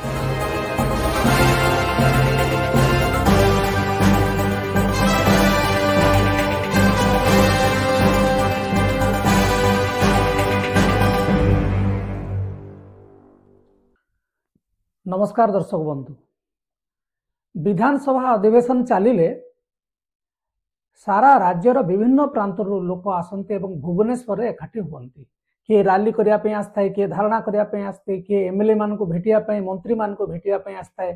नमस्कार दर्शक बंधु, विधानसभा अधिवेशन चलिले सारा राज्यर विभिन्न प्रांतर लोक आसते और भुवनेश्वर एकाठी हुंती। किए रैली करने आसए, किए धारणा करने आसए, किए एमएलए मान को भेटापी, मंत्री मान को भेटापी आसए।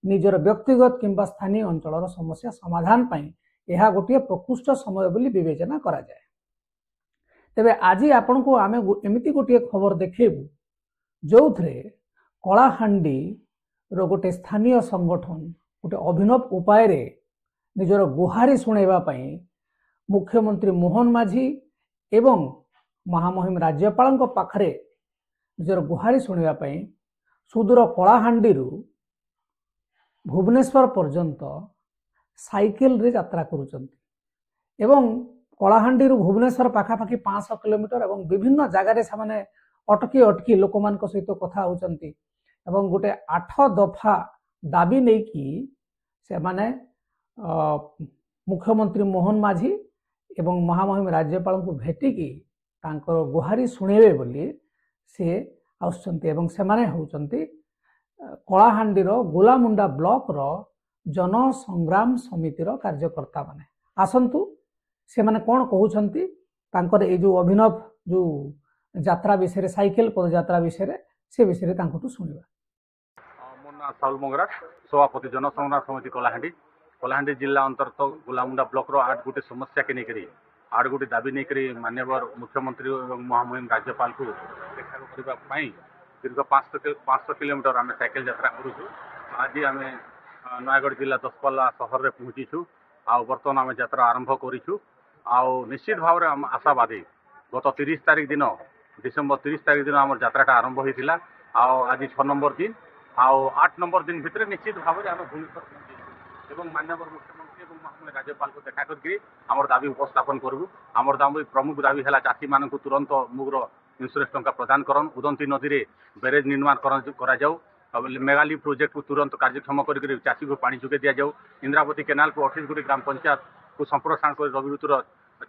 निजर व्यक्तिगत किंबा स्थानीय अंचल समस्या समाधान यह गोटे प्रकृष्ट समय बोली विवेचना करा जाए। तेबे आज आपण को आमे एमिति गोटे खबर देखैबु जो थे कलाहांडी गोटे स्थानीय संगठन गोटे अभिनव उपाय रे निजर गुहारी शुणेबा मुख्यमंत्री मोहन माझी एवं महामहिम राज्यपाल पाखरे निजर गुहारी शुणेबा सुदूर कलाहांडी भुवनेश्वर पर्यंत साइकेल रे यात्रा करुचंती एवं कलाहांडी भुवनेश्वर पाखापाखि 500 किलोमीटर एवं विभिन्न जगार से अटकी अटकी लोक मान सहित कथा होचंती एवं गोटे 8 दफा दाबी नहीं कि से माने मुख्यमंत्री मोहन माझी एवं महामहिम राज्यपाल को भेटिकी तांकर गुहारी शुणेबे बोली से आउछंती एवं से माने होचंती कलाहांडीर गोलामुंडा ब्लॉक रो जन संग्राम समितिर कार्यकर्ता माने। आसंतु से माने कोन कहउछंती तांकर ए जो अभिनव जो यात्रा विषय साइकेल पद यात्रा विषय से विषय तांकटू सुनिबा। मोर ना साउल मंगराज, सभापति जन संग्राम समिति कलाहांडी। कलाहांडी जिला अंतर्गत गोलामुंडा ब्लॉक रो 8 गोटे समस्या के नेकरी 8 गोटे दाबी नेकरी माननीय मुख्यमंत्री और महामहिम राज्यपाल को देखा करबा पई दीर्घ 500 किलोमीटर आम साइकेल यात्रा करूँ। आज आम नयगढ़ जिला दसपल्ला सहर में पहुँचीछु। बर्तमान आम यात्रा आरंभ करूँ। निश्चित भाव में आशावादी गत 30 तारिख दिन डिसेम्बर 30 तारिख दिन आम यात्राटा आरंभ होता। आज 6 नंबर दिन 8 नंबर दिन भितर निश्चित भाव में आम भुवनेश्वर एवं माननीय मुख्यमंत्री और महामहिम राज्यपाल को देखा करके आम दाबी उपस्थापन करूँ। आम दाबी प्रमुख दाबी है चाषी मान तुरंत मुग्र इंश्योरेंस टंका प्रदान करन, उदंती नदी में बेरेज निर्माण करा मेगाली प्रोजेक्ट को तुरंत कार्यक्षम कर चाषी को पानी जोगे दि जाऊ। इंद्रावती केनाल को 28 गोटी ग्राम पंचायत को संप्रसारण कर रवि ऋतुर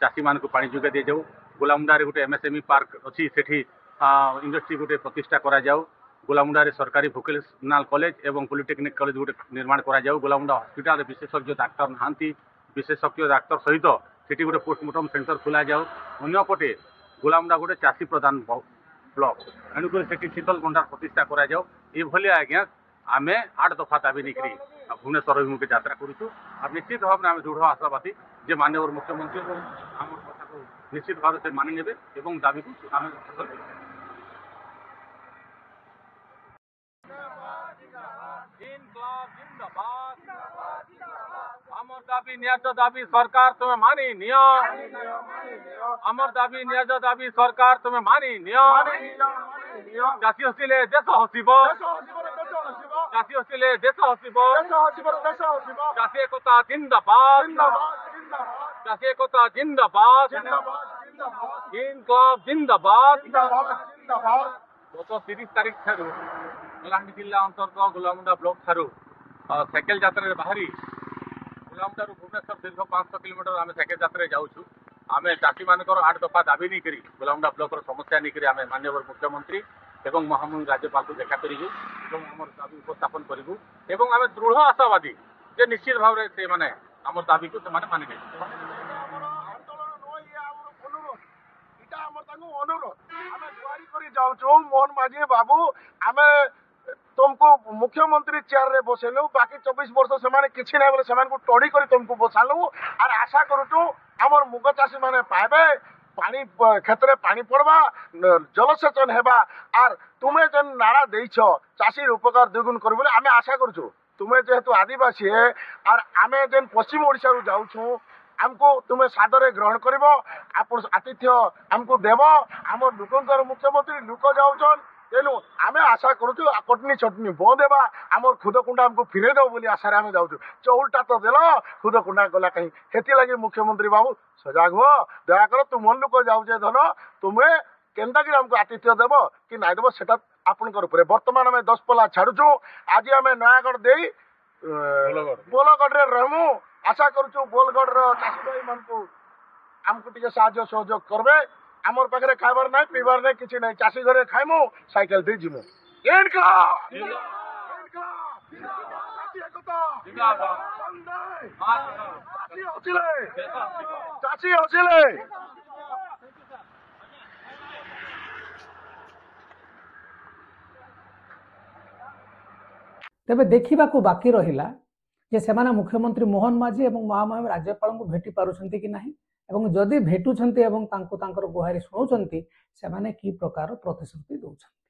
चाषी मान को पानी जोगे दि जाऊ। गोलामुंडा गोटे एमएसएमई पार्क अच्छी सेठी इंडस्ट्री गोटे प्रतिष्ठा करा जाऊ। गोलामुंडा सरकारी वोकेशनल कॉलेज एवं पॉलिटेक्निक कॉलेज गोटे निर्माण करा जाऊ। गोलामुंडा हॉस्पिटल विशेषज्ञ डाक्तर नहांती, विशेषज्ञ डाक्तर सहित सेठी गोटे पोस्टमार्टम सेंटर खोला जाऊ। अन्यपटे गोलामुंडा गोटे चाषी प्रधान ब्लॉक एणुक से शीतल भंडार प्रतिष्ठा करा जाऊ। ये आज्ञा आम 8 दफा दाबी नहीं भुवनेश्वर अभिमुखे यात्रा करूँ। निश्चित भाव में आम दृढ़ आशावादी जे माननीय मुख्यमंत्री आम कथा को निश्चित भाव से मानि नेबे एवं दाबी को आम अमर दाबी न्याय दाबी सरकार तुम्हें मानी नियो। अमर दाबी न्याय दाबी सरकार तुम्हें मानी नियो। चाषी हसिले देश हसिब, चाषी हसिले देश हसिब, चाषी एकता जिंदाबाद, चाषी एकता जिंदाबाद, इनकलाब जिंदाबाद। गत 30 तारिख ठारू कलाहांडी जिला अंतर्गत गोलामुंडा ब्लॉक ठारू साइकेल यात्रा बाहरी गोलामुंडा भुवनेश्वर दीर्घ 500 किलोमीटर आम साइकेल यात्रा जाऊँ। आम चाषी मान 8 दफा दाबी नहीं करी गोलामुंडा ब्लॉक समस्या नहीं करी आम माननीय मुख्यमंत्री एवं महामहिम राज्यपाल को देखा करूँ और दाबी उपस्थापन करूँ। आम दृढ़ आशावादी जे निश्चित भाव में से माने आम दाबी को मानि मोहन माझी बाबू आम तुमको मुख्यमंत्री चेयर रे बसेलु बाकी 24 वर्ष से किसी ना बोले को टड़ी कर तुमको बसालु और आशा करूँ आमर मुग चाषी मैंने पाइबे पानी क्षेत्र पानी पड़वा जलसेचन हेबा और तुम्हें जेन नारा देछ चाषी उपकार द्विगुण कर आम आशा करूँ। तुम्हें जेहेतु आदिवासी है और आम जेन पश्चिम ओडिशा रु जाऊँ आमको तुम्हें सादरे ग्रहण कर आतिथ्य आमको देव आम लोकंर मुख्यमंत्री लोक जाऊन तेणु आम आशा करूँ कटनी चटनी बंद है आम खुदकुंडा आमको फिरे दब बोली आशा आम जाऊँ। चौलटा तो देल खुदकुंडा गला कहीं हेती लगे मुख्यमंत्री बाबू सजाग हो दया कर तुम लोक जाऊे धन तुम्हें केनता कि आमको आतिथ्य देव कि नाई देव सेटा ଆପଣଙ୍କର ଉପରେ ବର୍ତ୍ତମାନ ଆମେ 10 ପଲା ଛାଡୁଛୁ ଆଜି ଆମେ ନୟାଗଡ଼ ଦେଇ ବୋଲଗଡ଼ରେ ରହିମୁ ଆଶା କରୁଛୁ ବୋଲଗଡ଼ର ଚାଷୀ ଭାଇ ମାନଙ୍କୁ ଆମକୁ ଟିକେ ସାହାଯ୍ୟ ସହଯୋଗ କରିବେ ଆମର ପାଖରେ ଖାଇବାର ନାହିଁ ପିଇବାର ନାହିଁ କିଛି ନାହିଁ ଚାଷୀ ଘରେ ଖାଇମୁ ସାଇକେଲ ଦେଇ ଯିମୁ ଚାଷୀ ହସିଲେ तेबे देखिबाकू बाकी रहिला जे सेमाने मुख्यमंत्री मोहन माझी एवं महामहिम राज्यपाल को भेटी पारुछंती कि नाही एवं जदि भेटुछंती एवं तांको तांकर गुहारी सुनुछंती सेमाने की प्रकार प्रतिश्रुति दउछंती।